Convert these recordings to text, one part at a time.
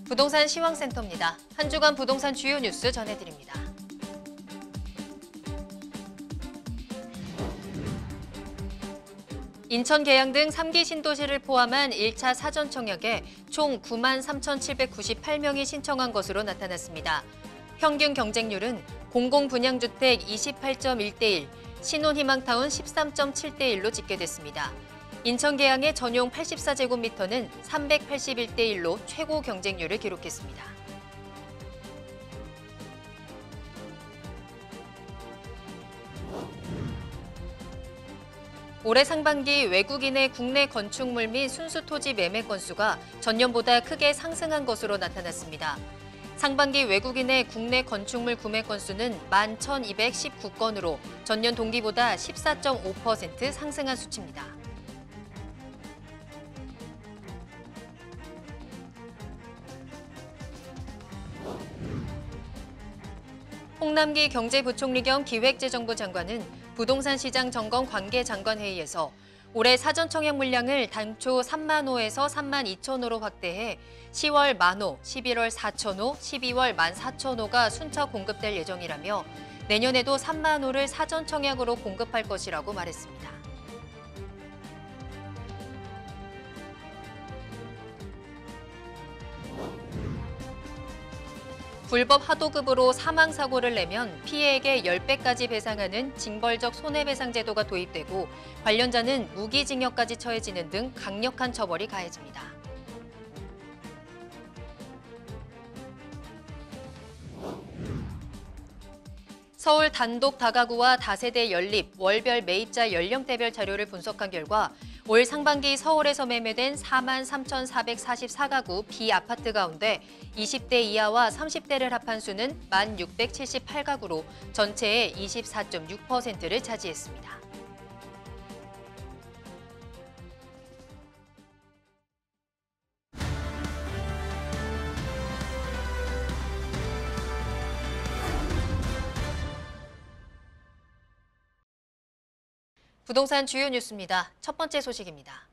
부동산 시황센터입니다. 한 주간 부동산 주요 뉴스 전해드립니다. 인천 계양 등 3기 신도시를 포함한 1차 사전 청약에 총 93,798명이 신청한 것으로 나타났습니다. 평균 경쟁률은 공공분양주택 28.1대1, 신혼희망타운 13.7대1로 집계됐습니다. 인천 계양의 전용 84제곱미터는 381대1로 최고 경쟁률을 기록했습니다. 올해 상반기 외국인의 국내 건축물 및 순수토지 매매 건수가 전년보다 크게 상승한 것으로 나타났습니다. 상반기 외국인의 국내 건축물 구매 건수는 11,219건으로 전년 동기보다 14.5% 상승한 수치입니다. 홍남기 경제부총리 겸 기획재정부 장관은 부동산 시장 점검 관계 장관 회의에서 올해 사전 청약 물량을 당초 3만 호에서 3만 2천 호로 확대해 10월 1만 호, 11월 4천 호, 12월 1만 4천 호가 순차 공급될 예정이라며 내년에도 3만 호를 사전 청약으로 공급할 것이라고 말했습니다. 불법 하도급으로 사망사고를 내면 피해액의 10배까지 배상하는 징벌적 손해배상 제도가 도입되고 관련자는 무기징역까지 처해지는 등 강력한 처벌이 가해집니다. 서울 단독 다가구와 다세대 연립, 월별 매입자 연령대별 자료를 분석한 결과 올 상반기 서울에서 매매된 43,444가구 비아파트 가운데 20대 이하와 30대를 합한 수는 1,678가구로 전체의 24.6%를 차지했습니다. 부동산 주요 뉴스입니다. 첫 번째 소식입니다.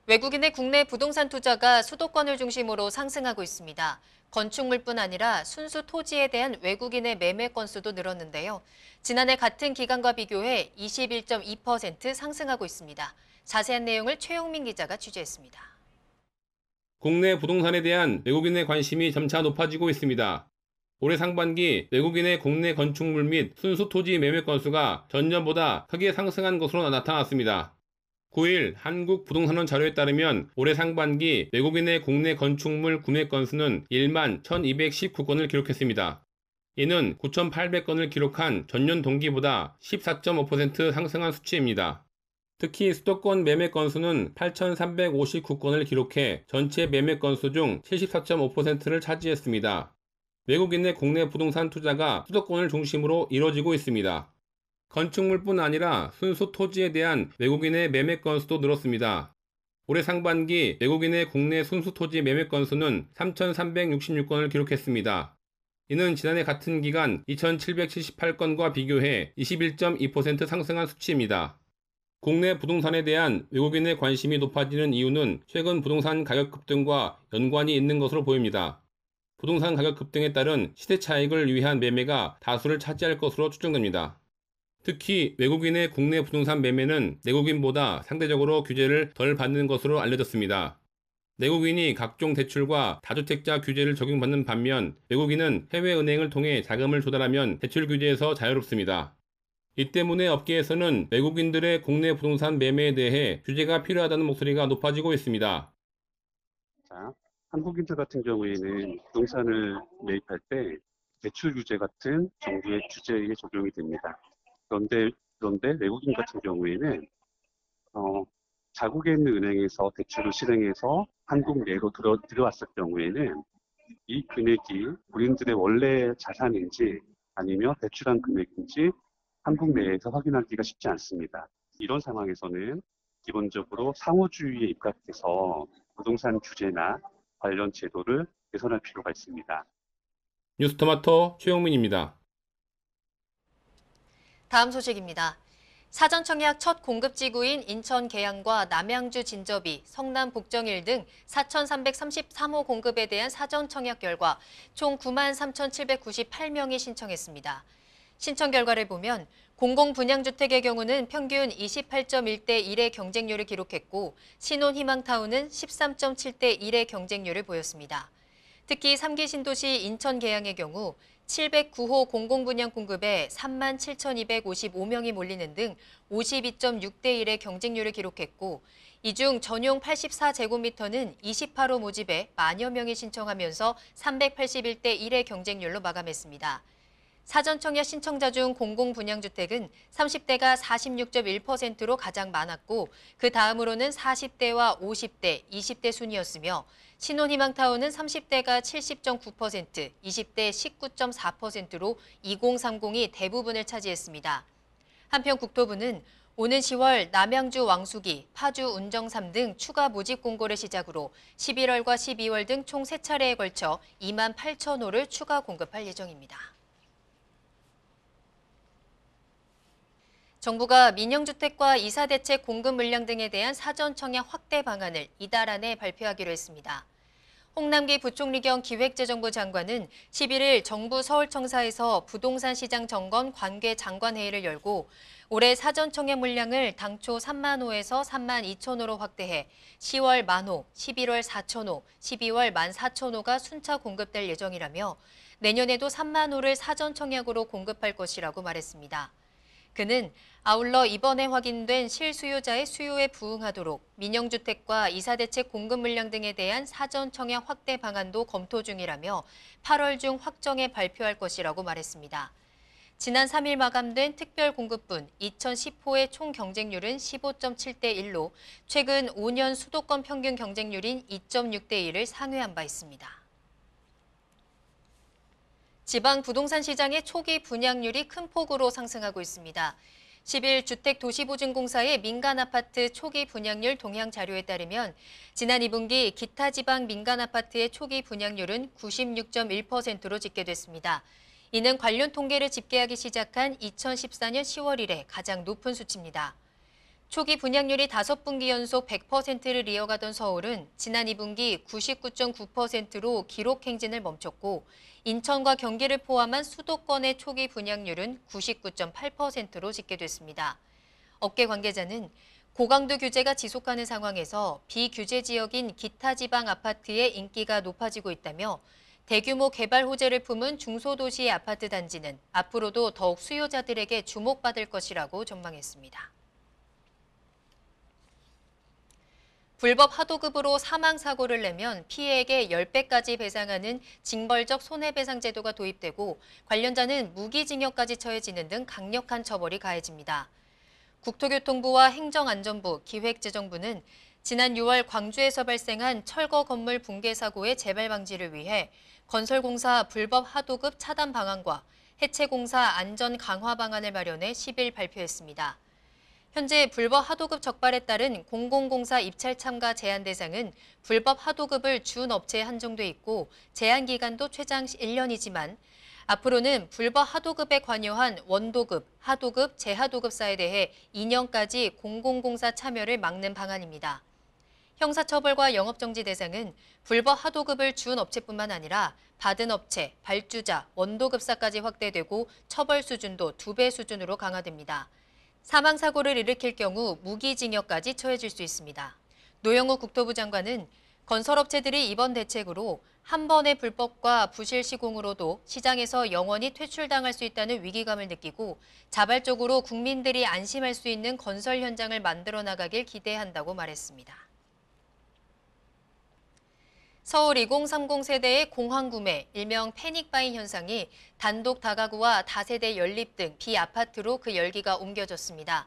외국인의 국내 부동산 투자가 수도권을 중심으로 상승하고 있습니다. 건축물뿐 아니라 순수 토지에 대한 외국인의 매매 건수도 늘었는데요. 지난해 같은 기간과 비교해 21.2% 상승하고 있습니다. 자세한 내용을 최용민 기자가 취재했습니다. 국내 부동산에 대한 외국인의 관심이 점차 높아지고 있습니다. 올해 상반기 외국인의 국내 건축물 및 순수 토지 매매 건수가 전년보다 크게 상승한 것으로 나타났습니다. 9일 한국부동산원 자료에 따르면 올해 상반기 외국인의 국내 건축물 구매 건수는 1만 1,219건을 기록했습니다. 이는 9,800건을 기록한 전년 동기보다 14.5% 상승한 수치입니다. 특히 수도권 매매 건수는 8,359건을 기록해 전체 매매 건수 중 74.5%를 차지했습니다. 외국인의 국내 부동산 투자가 수도권을 중심으로 이뤄지고 있습니다. 건축물뿐 아니라 순수 토지에 대한 외국인의 매매 건수도 늘었습니다. 올해 상반기 외국인의 국내 순수 토지 매매 건수는 3,366건을 기록했습니다. 이는 지난해 같은 기간 2,778건과 비교해 21.2% 상승한 수치입니다. 국내 부동산에 대한 외국인의 관심이 높아지는 이유는 최근 부동산 가격 급등과 연관이 있는 것으로 보입니다. 부동산 가격 급등에 따른 시세 차익을 위한 매매가 다수를 차지할 것으로 추정됩니다. 특히 외국인의 국내 부동산 매매는 내국인보다 상대적으로 규제를 덜 받는 것으로 알려졌습니다. 내국인이 각종 대출과 다주택자 규제를 적용받는 반면 외국인은 해외은행을 통해 자금을 조달하면 대출 규제에서 자유롭습니다. 이 때문에 업계에서는 외국인들의 국내 부동산 매매에 대해 규제가 필요하다는 목소리가 높아지고 있습니다. 한국인들 같은 경우에는 부동산을 매입할 때 대출 규제 같은 정부의 규제에 적용이 됩니다. 그런데 외국인 같은 경우에는 자국에 있는 은행에서 대출을 실행해서 한국 내로 들어왔을 경우에는 이 금액이 본인들의 원래 자산인지 아니면 대출한 금액인지 한국 내에서 확인하기가 쉽지 않습니다. 이런 상황에서는 기본적으로 상호주의에 입각해서 부동산 규제나 관련 제도를 개선할 필요가 있습니다. 뉴스토마토 최용민입니다. 다음 소식입니다. 사전청약 첫 공급지구인 인천 계양과 남양주 진접이, 성남 복정일 등 4,333호 공급에 대한 사전청약 결과 총 93,798명이 신청했습니다. 신청 결과를 보면 공공분양주택의 경우는 평균 28.1대 1의 경쟁률을 기록했고 신혼희망타운은 13.7대 1의 경쟁률을 보였습니다. 특히 3기 신도시 인천 계양의 경우 709호 공공분양 공급에 37,255명이 몰리는 등 52.6대 1의 경쟁률을 기록했고 이 중 전용 84제곱미터는 28호 모집에 만여 명이 신청하면서 381대 1의 경쟁률로 마감했습니다. 사전청약 신청자 중 공공분양주택은 30대가 46.1%로 가장 많았고 그 다음으로는 40대와 50대, 20대 순이었으며 신혼희망타운은 30대가 70.9%, 20대 19.4%로 2030이 대부분을 차지했습니다. 한편 국토부는 오는 10월 남양주 왕숙이, 파주 운정삼 등 추가 모집 공고를 시작으로 11월과 12월 등 총 3차례에 걸쳐 2만 8천 호를 추가 공급할 예정입니다. 정부가 민영주택과 이사대책 공급 물량 등에 대한 사전청약 확대 방안을 이달 안에 발표하기로 했습니다. 홍남기 부총리 겸 기획재정부 장관은 11일 정부 서울청사에서 부동산 시장 점검 관계 장관회의를 열고 올해 사전청약 물량을 당초 3만 호에서 3만 2천 호로 확대해 10월 1만 호, 11월 4천 호, 12월 1만 4천 호가 순차 공급될 예정이라며 내년에도 3만 호를 사전청약으로 공급할 것이라고 말했습니다. 그는 아울러 이번에 확인된 실수요자의 수요에 부응하도록 민영주택과 이사대책 공급 물량 등에 대한 사전청약 확대 방안도 검토 중이라며 8월 중 확정해 발표할 것이라고 말했습니다. 지난 3일 마감된 특별공급분 2010호의 총 경쟁률은 15.7대 1로 최근 5년 수도권 평균 경쟁률인 2.6대 1을 상회한 바 있습니다. 지방 부동산 시장의 초기 분양률이 큰 폭으로 상승하고 있습니다. 10일 주택도시보증공사의 민간아파트 초기 분양률 동향 자료에 따르면 지난 2분기 기타 지방 민간아파트의 초기 분양률은 96.1%로 집계됐습니다. 이는 관련 통계를 집계하기 시작한 2014년 10월 이래 가장 높은 수치입니다. 초기 분양률이 5분기 연속 100%를 이어가던 서울은 지난 2분기 99.9%로 기록 행진을 멈췄고 인천과 경기를 포함한 수도권의 초기 분양률은 99.8%로 집계됐습니다. 업계 관계자는 고강도 규제가 지속하는 상황에서 비규제 지역인 기타 지방 아파트의 인기가 높아지고 있다며 대규모 개발 호재를 품은 중소도시의 아파트 단지는 앞으로도 더욱 수요자들에게 주목받을 것이라고 전망했습니다. 불법 하도급으로 사망사고를 내면 피해액의 10배까지 배상하는 징벌적 손해배상 제도가 도입되고 관련자는 무기징역까지 처해지는 등 강력한 처벌이 가해집니다. 국토교통부와 행정안전부, 기획재정부는 지난 6월 광주에서 발생한 철거 건물 붕괴 사고의 재발 방지를 위해 건설공사 불법 하도급 차단 방안과 해체공사 안전 강화 방안을 마련해 10일 발표했습니다. 현재 불법 하도급 적발에 따른 공공공사 입찰 참가 제한 대상은 불법 하도급을 준 업체에 한정돼 있고 제한 기간도 최장 1년이지만 앞으로는 불법 하도급에 관여한 원도급, 하도급, 재하도급사에 대해 2년까지 공공공사 참여를 막는 방안입니다. 형사처벌과 영업정지 대상은 불법 하도급을 준 업체뿐만 아니라 받은 업체, 발주자, 원도급사까지 확대되고 처벌 수준도 2배 수준으로 강화됩니다. 사망사고를 일으킬 경우 무기징역까지 처해질 수 있습니다. 노영우 국토부 장관은 건설업체들이 이번 대책으로 한 번의 불법과 부실 시공으로도 시장에서 영원히 퇴출당할 수 있다는 위기감을 느끼고 자발적으로 국민들이 안심할 수 있는 건설 현장을 만들어 나가길 기대한다고 말했습니다. 서울 2030 세대의 공황구매, 일명 패닉바잉 현상이 단독 다가구와 다세대 연립 등 비아파트로 그 열기가 옮겨졌습니다.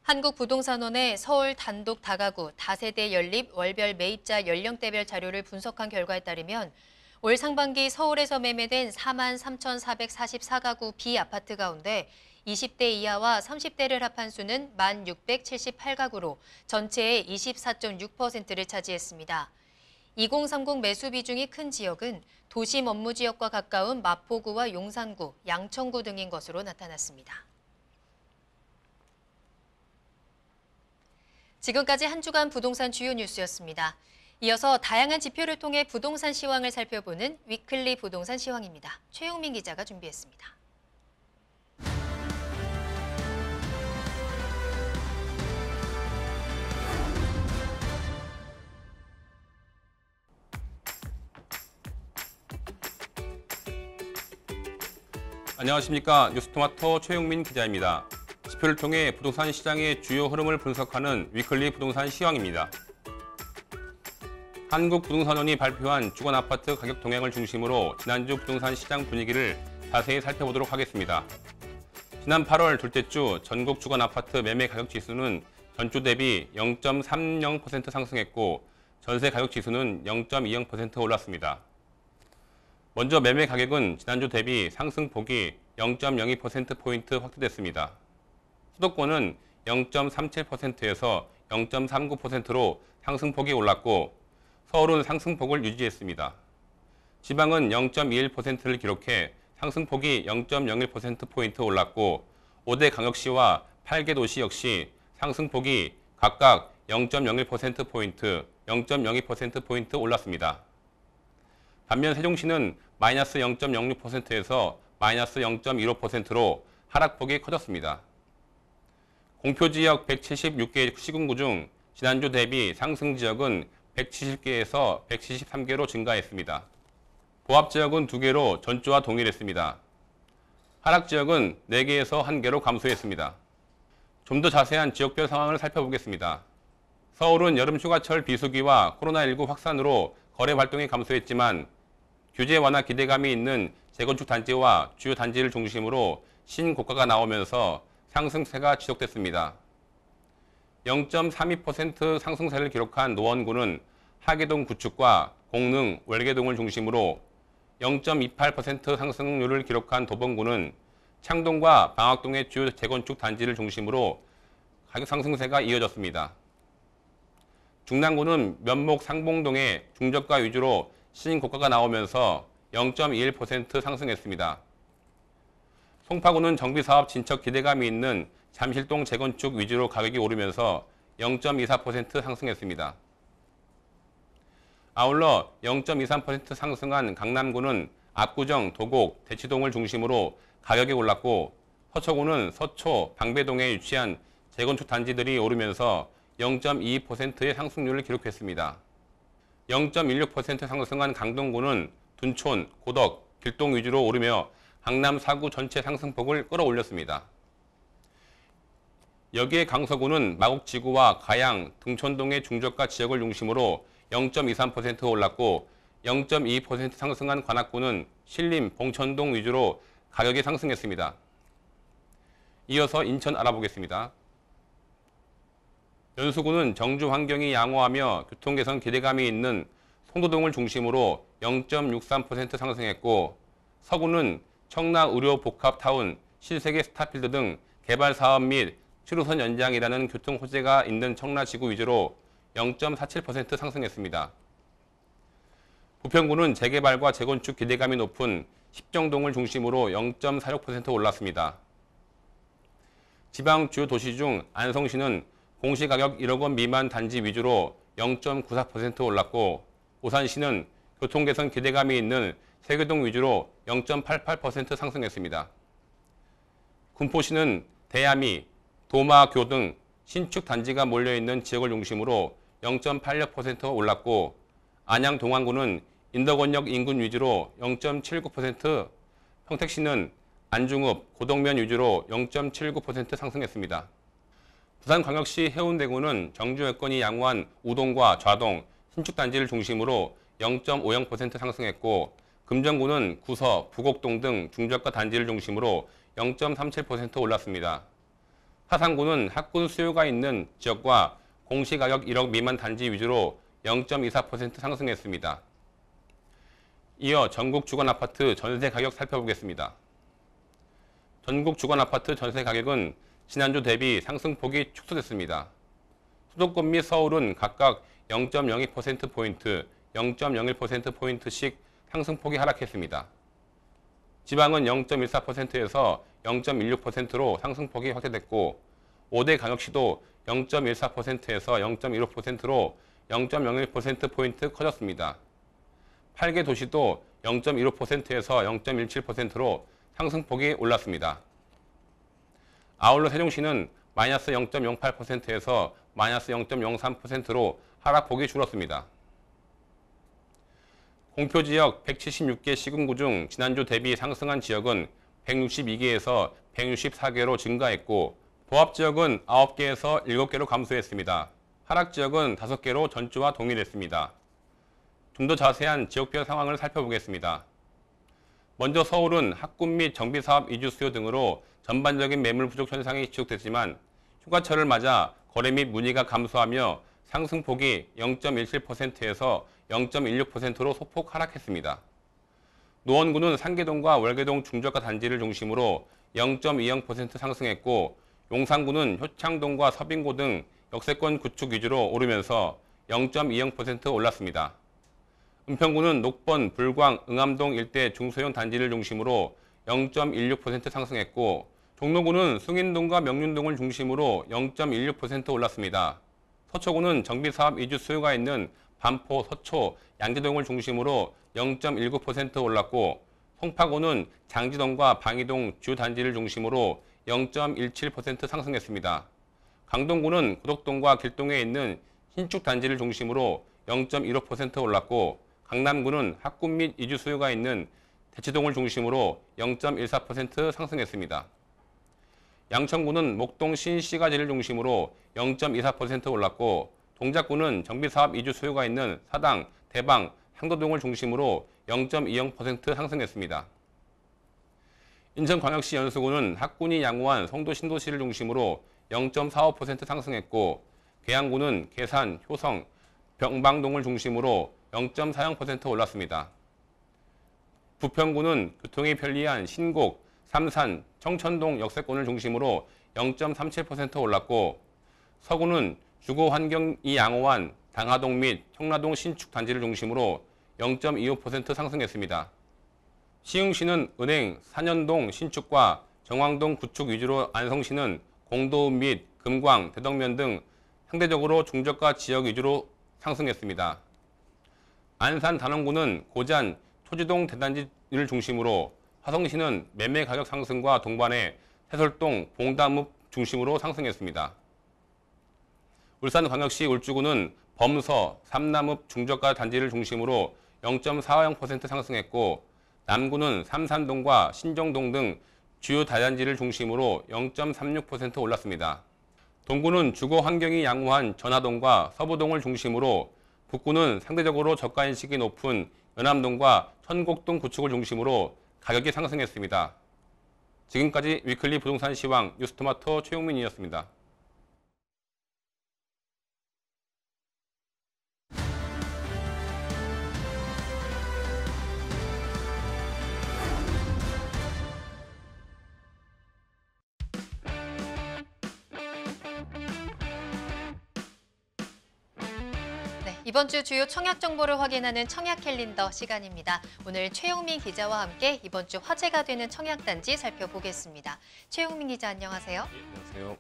한국부동산원의 서울 단독 다가구, 다세대 연립 월별 매입자 연령대별 자료를 분석한 결과에 따르면 올 상반기 서울에서 매매된 43,444가구 비아파트 가운데 20대 이하와 30대를 합한 수는 1,678가구로 전체의 24.6%를 차지했습니다. 2030 매수 비중이 큰 지역은 도심 업무 지역과 가까운 마포구와 용산구, 양천구 등인 것으로 나타났습니다. 지금까지 한 주간 부동산 주요 뉴스였습니다. 이어서 다양한 지표를 통해 부동산 시황을 살펴보는 위클리 부동산 시황입니다. 최용민 기자가 준비했습니다. 안녕하십니까. 뉴스토마토 최용민 기자입니다. 지표를 통해 부동산 시장의 주요 흐름을 분석하는 위클리 부동산 시황입니다. 한국부동산원이 발표한 주거 아파트 가격 동향을 중심으로 지난주 부동산 시장 분위기를 자세히 살펴보도록 하겠습니다. 지난 8월 둘째 주 전국 주거 아파트 매매 가격 지수는 전주 대비 0.30% 상승했고 전세 가격 지수는 0.20% 올랐습니다. 먼저 매매 가격은 지난주 대비 상승폭이 0.02%포인트 확대됐습니다. 수도권은 0.37%에서 0.39%로 상승폭이 올랐고 서울은 상승폭을 유지했습니다. 지방은 0.21%를 기록해 상승폭이 0.01%포인트 올랐고 5대 광역시와 8개 도시 역시 상승폭이 각각 0.01%포인트, 0.02%포인트 올랐습니다. 반면 세종시는 마이너스 0.06%에서 마이너스 0.15%로 하락폭이 커졌습니다. 공표지역 176개 시군구 중 지난주 대비 상승 지역은 170개에서 173개로 증가했습니다. 보합 지역은 2개로 전주와 동일했습니다. 하락 지역은 4개에서 1개로 감소했습니다. 좀 더 자세한 지역별 상황을 살펴보겠습니다. 서울은 여름 휴가철 비수기와 코로나19 확산으로 거래 활동이 감소했지만 규제 완화 기대감이 있는 재건축 단지와 주요 단지를 중심으로 신고가가 나오면서 상승세가 지속됐습니다. 0.32% 상승세를 기록한 노원구는 하계동 구축과 공릉, 월계동을 중심으로 0.28% 상승률을 기록한 도봉구는 창동과 방학동의 주요 재건축 단지를 중심으로 가격 상승세가 이어졌습니다. 중랑구는 면목 상봉동의 중저가 위주로 신고가가 나오면서 0.21% 상승했습니다. 송파구는 정비사업 진척 기대감이 있는 잠실동 재건축 위주로 가격이 오르면서 0.24% 상승했습니다. 아울러 0.23% 상승한 강남구는 압구정, 도곡, 대치동을 중심으로 가격이 올랐고 서초구는 서초, 방배동에 위치한 재건축 단지들이 오르면서 0.22%의 상승률을 기록했습니다. 0.16% 상승한 강동구는 둔촌, 고덕, 길동 위주로 오르며 강남 4구 전체 상승폭을 끌어올렸습니다. 여기에 강서구는 마곡지구와 가양, 등촌동의 중저가 지역을 중심으로 0.23% 올랐고 0.2% 상승한 관악구는 신림, 봉천동 위주로 가격이 상승했습니다. 이어서 인천 알아보겠습니다. 연수구는 정주 환경이 양호하며 교통 개선 기대감이 있는 송도동을 중심으로 0.63% 상승했고 서구는 청라 의료 복합타운, 신세계 스타필드 등 개발 사업 및 7호선 연장이라는 교통 호재가 있는 청라지구 위주로 0.47% 상승했습니다. 부평구는 재개발과 재건축 기대감이 높은 십정동을 중심으로 0.46% 올랐습니다. 지방 주요 도시 중 안성시는 공시가격 1억 원 미만 단지 위주로 0.94% 올랐고 오산시는 교통개선 기대감이 있는 세계동 위주로 0.88% 상승했습니다. 군포시는 대야미, 도마교 등 신축 단지가 몰려있는 지역을 중심으로 0.86% 올랐고 안양 동안구는 인덕원역 인근 위주로 0.79%, 평택시는 안중읍, 고덕면 위주로 0.79% 상승했습니다. 부산광역시 해운대구는 정주 여건이 양호한 우동과 좌동, 신축단지를 중심으로 0.50% 상승했고 금정구는 구서, 부곡동 등 중저가 단지를 중심으로 0.37% 올랐습니다. 하산구는 학군 수요가 있는 지역과 공시가격 1억 미만 단지 위주로 0.24% 상승했습니다. 이어 전국 주거아파트 전세 가격 살펴보겠습니다. 전국 주거아파트 전세 가격은 지난주 대비 상승폭이 축소됐습니다. 수도권 및 서울은 각각 0.02%포인트, 0.01%포인트씩 상승폭이 하락했습니다. 지방은 0.14%에서 0.16%로 상승폭이 확대됐고 5대 광역시도 0.14%에서 0.15%로 0.01%포인트 커졌습니다. 8개 도시도 0.15%에서 0.17%로 상승폭이 올랐습니다. 아울러 세종시는 마이너스 0.08%에서 마이너스 0.03%로 하락폭이 줄었습니다. 공표지역 176개 시군구 중 지난주 대비 상승한 지역은 162개에서 164개로 증가했고 보합지역은 9개에서 7개로 감소했습니다. 하락지역은 5개로 전주와 동일했습니다. 좀 더 자세한 지역별 상황을 살펴보겠습니다. 먼저 서울은 학군 및 정비사업 이주 수요 등으로 전반적인 매물 부족 현상이 지속됐지만 휴가철을 맞아 거래 및 문의가 감소하며 상승폭이 0.17%에서 0.16%로 소폭 하락했습니다. 노원구는 상계동과 월계동 중저가 단지를 중심으로 0.20% 상승했고 용산구는 효창동과 서빙고 등 역세권 구축 위주로 오르면서 0.20% 올랐습니다. 은평구는 녹번, 불광, 응암동 일대 중소형 단지를 중심으로 0.16% 상승했고 종로구는 숭인동과 명륜동을 중심으로 0.16% 올랐습니다. 서초구는 정비사업 이주 수요가 있는 반포, 서초, 양재동을 중심으로 0.19% 올랐고 송파구는 장지동과 방이동 주요 단지를 중심으로 0.17% 상승했습니다. 강동구는 고덕동과 길동에 있는 신축 단지를 중심으로 0.15% 올랐고 강남구는 학군 및 이주 수요가 있는 대치동을 중심으로 0.14% 상승했습니다. 양천구는 목동 신시가지를 중심으로 0.24% 올랐고 동작구는 정비사업 이주 수요가 있는 사당, 대방, 상도동을 중심으로 0.20% 상승했습니다. 인천광역시 연수구는 학군이 양호한 송도 신도시를 중심으로 0.45% 상승했고 계양구는 계산, 효성, 병방동을 중심으로 0.40% 올랐습니다. 부평구는 교통이 편리한 신곡, 삼산, 청천동 역세권을 중심으로 0.37% 올랐고 서구는 주거 환경이 양호한 당하동 및 청라동 신축 단지를 중심으로 0.25% 상승했습니다. 시흥시는 은행, 산현동 신축과 정왕동 구축 위주로 안성시는 공도읍 및 금광, 대덕면 등 상대적으로 중저가 지역 위주로 상승했습니다. 안산 단원구는 고잔, 초지동 대단지를 중심으로 화성시는 매매 가격 상승과 동반해 해솔동, 봉담읍 중심으로 상승했습니다. 울산광역시 울주구는 범서, 삼남읍 중저가 단지를 중심으로 0.40% 상승했고 남구는 삼산동과 신정동 등 주요 다단지를 중심으로 0.36% 올랐습니다. 동구는 주거 환경이 양호한 전하동과 서부동을 중심으로 북구는 상대적으로 저가인식이 높은 연암동과 천곡동 구축을 중심으로 가격이 상승했습니다. 지금까지 위클리 부동산 시황 뉴스토마토 최용민이었습니다. 이번 주 주요 청약 정보를 확인하는 청약 캘린더 시간입니다. 오늘 최용민 기자와 함께 이번 주 화제가 되는 청약 단지 살펴보겠습니다. 최용민 기자 안녕하세요. 안녕하세요.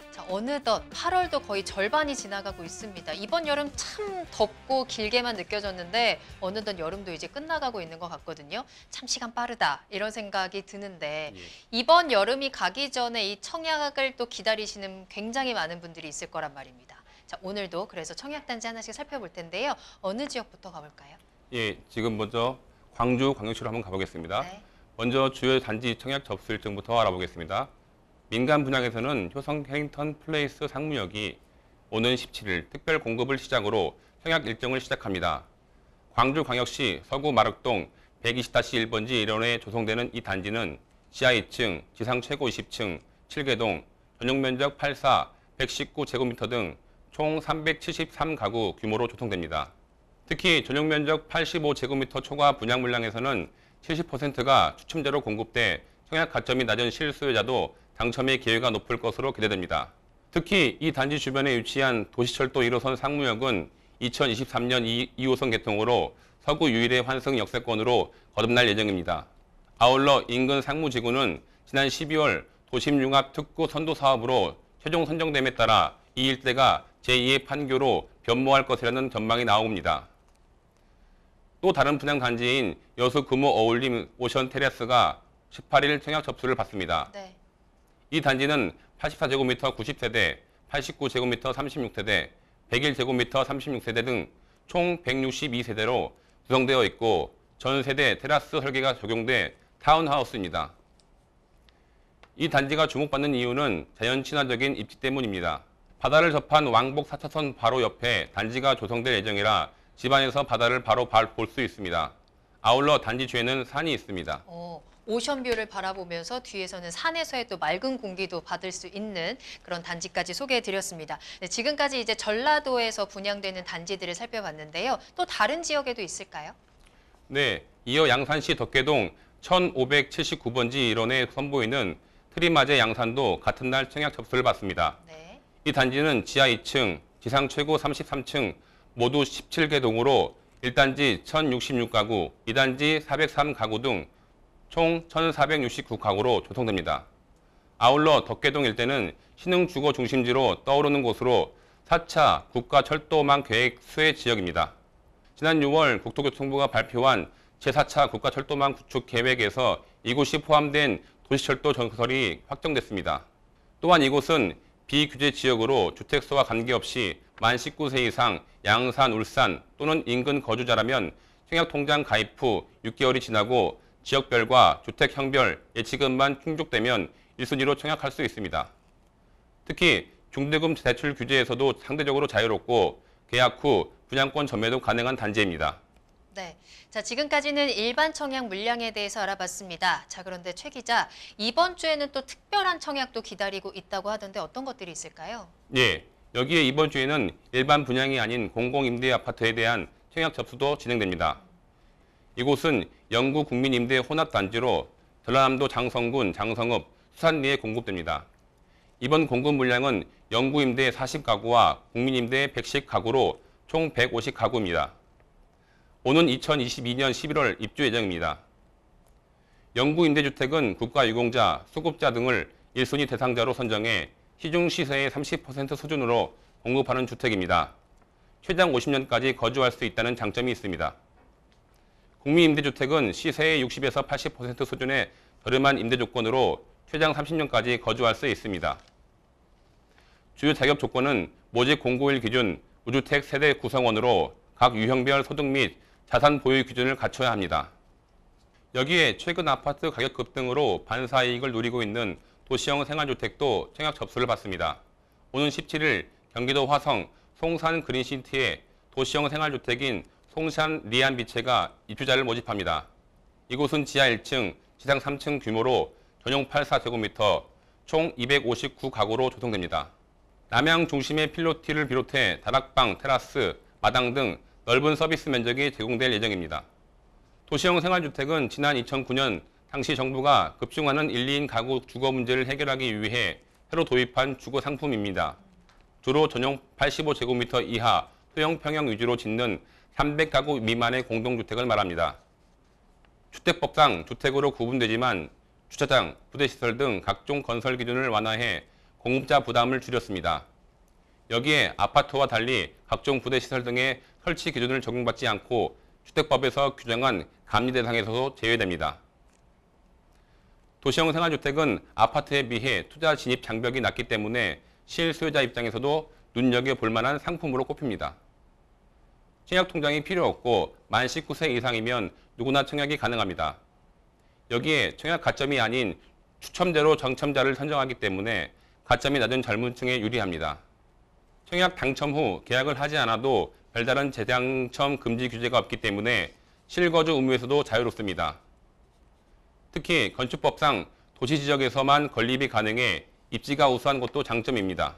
자, 어느덧 8월도 거의 절반이 지나가고 있습니다. 이번 여름 참 덥고 길게만 느껴졌는데 어느덧 여름도 이제 끝나가고 있는 것 같거든요. 참 시간 빠르다 이런 생각이 드는데 이번 여름이 가기 전에 이 청약을 또 기다리시는 굉장히 많은 분들이 있을 거란 말입니다. 자, 오늘도 그래서 청약단지 하나씩 살펴볼 텐데요. 어느 지역부터 가볼까요? 예, 지금 먼저 광주 광역시로 한번 가보겠습니다. 네. 먼저 주요 단지 청약 접수 일정부터 알아보겠습니다. 민간 분양에서는 효성 해링턴 플레이스 상무역이 오는 17일 특별 공급을 시작으로 청약 일정을 시작합니다. 광주광역시 서구 마륵동 120-1번지 1원에 조성되는 이 단지는 지하 2층, 지상 최고 20층, 7개동, 전용 면적 84, 119제곱미터 등 총 373가구 규모로 조성됩니다. 특히 전용 면적 85제곱미터 초과 분양 물량에서는 70%가 추첨제로 공급돼 청약 가점이 낮은 실수요자도 당첨의 기회가 높을 것으로 기대됩니다. 특히 이 단지 주변에 위치한 도시철도 1호선 상무역은 2023년 2호선 개통으로 서구 유일의 환승 역세권으로 거듭날 예정입니다. 아울러 인근 상무지구는 지난 12월 도심융합 특구 선도 사업으로 최종 선정됨에 따라 이 일대가 제2의 판교로 변모할 것이라는 전망이 나옵니다. 또 다른 분양 단지인 여수 금호 어울림 오션 테라스가 18일 청약 접수를 받습니다. 네. 이 단지는 84제곱미터 90세대, 89제곱미터 36세대, 101제곱미터 36세대 등 총 162세대로 구성되어 있고 전 세대 테라스 설계가 적용돼 타운하우스입니다. 이 단지가 주목받는 이유는 자연 친화적인 입지 때문입니다. 바다를 접한 왕복 4차선 바로 옆에 단지가 조성될 예정이라 집안에서 바다를 바로 볼 수 있습니다. 아울러 단지 주에는 산이 있습니다. 오션뷰를 바라보면서 뒤에서는 산에서의 또 맑은 공기도 받을 수 있는 그런 단지까지 소개해드렸습니다. 네, 지금까지 이제 전라도에서 분양되는 단지들을 살펴봤는데요. 또 다른 지역에도 있을까요? 네, 이어 양산시 덕계동 1579번지 일원에 선보이는 트리마제 양산도 같은 날 청약 접수를 받습니다. 네. 이 단지는 지하 2층, 지상 최고 33층 모두 17개 동으로 1단지 1066가구, 2단지 403가구 등 총 1469가구로 조성됩니다. 아울러 덕계동 일대는 신흥주거 중심지로 떠오르는 곳으로 4차 국가철도망 계획 수혜 지역입니다. 지난 6월 국토교통부가 발표한 제4차 국가철도망 구축 계획에서 이곳이 포함된 도시철도 전설이 확정됐습니다. 또한 이곳은 비규제 지역으로 주택수와 관계없이 만 19세 이상 양산, 울산 또는 인근 거주자라면 청약통장 가입 후 6개월이 지나고 지역별과 주택형별 예치금만 충족되면 1순위로 청약할 수 있습니다. 특히 중대금 대출 규제에서도 상대적으로 자유롭고 계약 후 분양권 전매도 가능한 단지입니다. 네. 자, 지금까지는 일반 청약 물량에 대해서 알아봤습니다. 자, 그런데 최 기자, 이번 주에는 또 특별한 청약도 기다리고 있다고 하던데 어떤 것들이 있을까요? 예, 여기에 이번 주에는 일반 분양이 아닌 공공임대 아파트에 대한 청약 접수도 진행됩니다. 이곳은 영구 국민임대 혼합단지로 전라남도 장성군 장성읍 수산리에 공급됩니다. 이번 공급 물량은 영구임대 40가구와 국민임대 110가구로 총 150가구입니다. 오는 2022년 11월 입주 예정입니다. 영구임대주택은 국가유공자, 수급자 등을 1순위 대상자로 선정해 시중 시세의 30% 수준으로 공급하는 주택입니다. 최장 50년까지 거주할 수 있다는 장점이 있습니다. 국민임대주택은 시세의 60에서 80% 수준의 저렴한 임대 조건으로 최장 30년까지 거주할 수 있습니다. 주요 자격 조건은 모집 공고일 기준 무주택 세대 구성원으로 각 유형별 소득 및 자산 보유 기준을 갖춰야 합니다. 여기에 최근 아파트 가격 급등으로 반사이익을 누리고 있는 도시형 생활주택도 청약 접수를 받습니다. 오는 17일 경기도 화성 송산 그린시티에 도시형 생활주택인 송산 리안비체가 입주자를 모집합니다. 이곳은 지하 1층, 지상 3층 규모로 전용 84제곱미터, 총 259가구로 조성됩니다. 남양 중심의 필로티를 비롯해 다락방, 테라스, 마당 등 넓은 서비스 면적이 제공될 예정입니다. 도시형 생활주택은 지난 2009년 당시 정부가 급증하는 1, 2인 가구 주거 문제를 해결하기 위해 새로 도입한 주거 상품입니다. 주로 전용 85제곱미터 이하 소형 평형 위주로 짓는 300가구 미만의 공동주택을 말합니다. 주택법상 주택으로 구분되지만 주차장, 부대시설 등 각종 건설 기준을 완화해 공급자 부담을 줄였습니다. 여기에 아파트와 달리 각종 부대시설 등의 설치 기준을 적용받지 않고 주택법에서 규정한 감리 대상에서도 제외됩니다. 도시형 생활주택은 아파트에 비해 투자 진입 장벽이 낮기 때문에 실수요자 입장에서도 눈여겨볼 만한 상품으로 꼽힙니다. 청약통장이 필요 없고 만 19세 이상이면 누구나 청약이 가능합니다. 여기에 청약 가점이 아닌 추첨제로 당첨자를 선정하기 때문에 가점이 낮은 젊은 층에 유리합니다. 청약 당첨 후 계약을 하지 않아도 별다른 재당첨 금지 규제가 없기 때문에 실거주 의무에서도 자유롭습니다. 특히 건축법상 도시지역에서만 건립이 가능해 입지가 우수한 것도 장점입니다.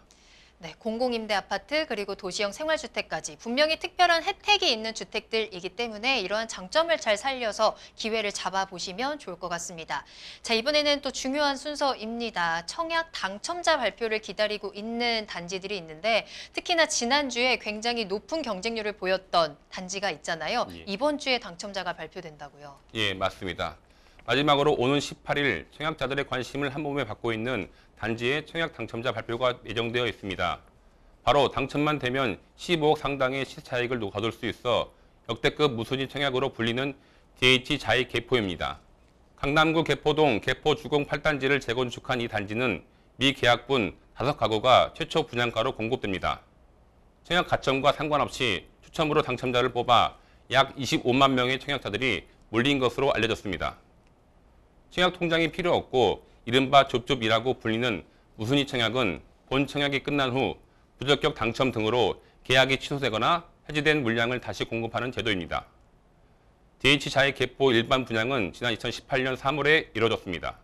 네, 공공임대 아파트 그리고 도시형 생활주택까지 분명히 특별한 혜택이 있는 주택들이기 때문에 이러한 장점을 잘 살려서 기회를 잡아보시면 좋을 것 같습니다. 자, 이번에는 또 중요한 순서입니다. 청약 당첨자 발표를 기다리고 있는 단지들이 있는데 특히나 지난주에 굉장히 높은 경쟁률을 보였던 단지가 있잖아요. 예. 이번 주에 당첨자가 발표된다고요. 예, 맞습니다. 마지막으로 오는 18일 청약자들의 관심을 한 몸에 받고 있는 단지의 청약 당첨자 발표가 예정되어 있습니다. 바로 당첨만 되면 15억 상당의 시세 차익을 거둘 수 있어 역대급 무순위 청약으로 불리는 DH자이 개포입니다. 강남구 개포동 개포주공 8단지를 재건축한 이 단지는 미계약분 5가구가 최초 분양가로 공급됩니다. 청약 가점과 상관없이 추첨으로 당첨자를 뽑아 약 25만 명의 청약자들이 몰린 것으로 알려졌습니다. 청약 통장이 필요 없고 이른바 좁좁이라고 불리는 무순위 청약은 본 청약이 끝난 후 부적격 당첨 등으로 계약이 취소되거나 해지된 물량을 다시 공급하는 제도입니다. DH자이 개포 일반 분양은 지난 2018년 3월에 이뤄졌습니다.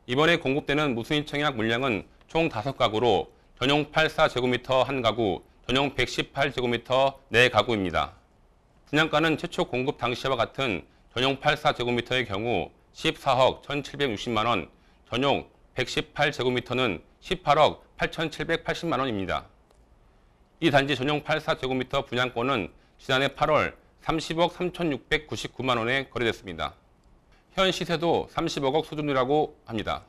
이번에 공급되는 무순위 청약 물량은 총 5가구로 전용 84제곱미터 1가구, 전용 118제곱미터 4가구입니다. 분양가는 최초 공급 당시와 같은 전용 84제곱미터의 경우 14억 1,760만 원, 전용 118제곱미터는 18억 8,780만 원입니다. 이 단지 전용 84제곱미터 분양권은 지난해 8월 30억 3,699만 원에 거래됐습니다. 현 시세도 30억 원 수준이라고 합니다.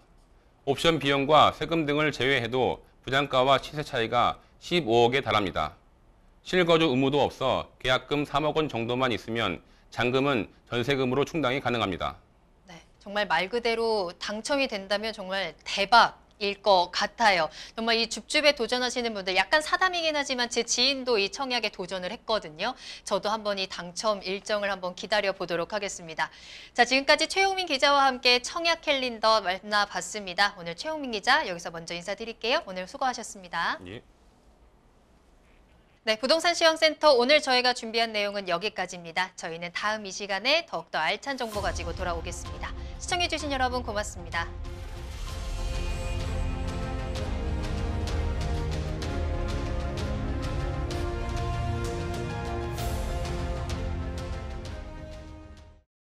옵션 비용과 세금 등을 제외해도 분양가와 시세 차이가 15억에 달합니다. 실거주 의무도 없어 계약금 3억 원 정도만 있으면 잔금은 전세금으로 충당이 가능합니다. 네, 정말 말 그대로 당첨이 된다면 정말 대박일 것 같아요. 정말 이 줍줍에 도전하시는 분들 약간 사담이긴 하지만 제 지인도 이 청약에 도전을 했거든요. 저도 한번 이 당첨 일정을 한번 기다려 보도록 하겠습니다. 자, 지금까지 최용민 기자와 함께 청약 캘린더 만나봤습니다. 오늘 최용민 기자 여기서 먼저 인사드릴게요. 오늘 수고하셨습니다. 예. 네, 부동산 시황센터 오늘 저희가 준비한 내용은 여기까지입니다. 저희는 다음 이 시간에 더욱더 알찬 정보 가지고 돌아오겠습니다. 시청해주신 여러분 고맙습니다.